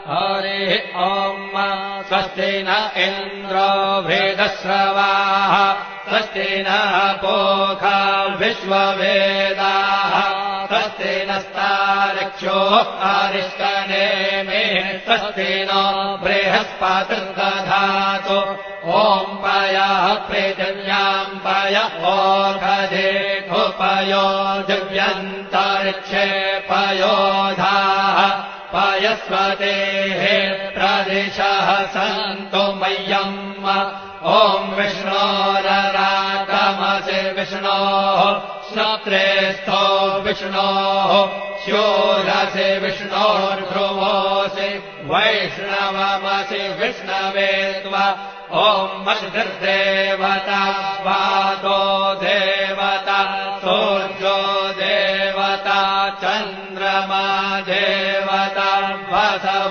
हरिः ॐ स्वस्ति न इन्द्रो वृद्धश्रवाः स्वस्ति नः पूषा विश्ववेदाः स्वस्ति नस्तार्क्ष्यो अरिष्टनेमिः स्वस्ति नो बृहस्पतिर्दधातु ॐ पयः पृथिव्याम् पय ओषधेऽपयो दिव्यन्तरिक्षे पयोधाः पयस्वतेः प्रदिशः सन्तु मह्यम् ॐ विष्णोररागमसि विष्णोः श्रोत्रेस्थो विष्णोः शूरसि विष्णोर्ध्रुवोऽसि वैष्णवमसि विष्णवे त्वा ॐ मषिर्देवता वादो देवता सूर्यो देवता चन्द्रमा देवता वसव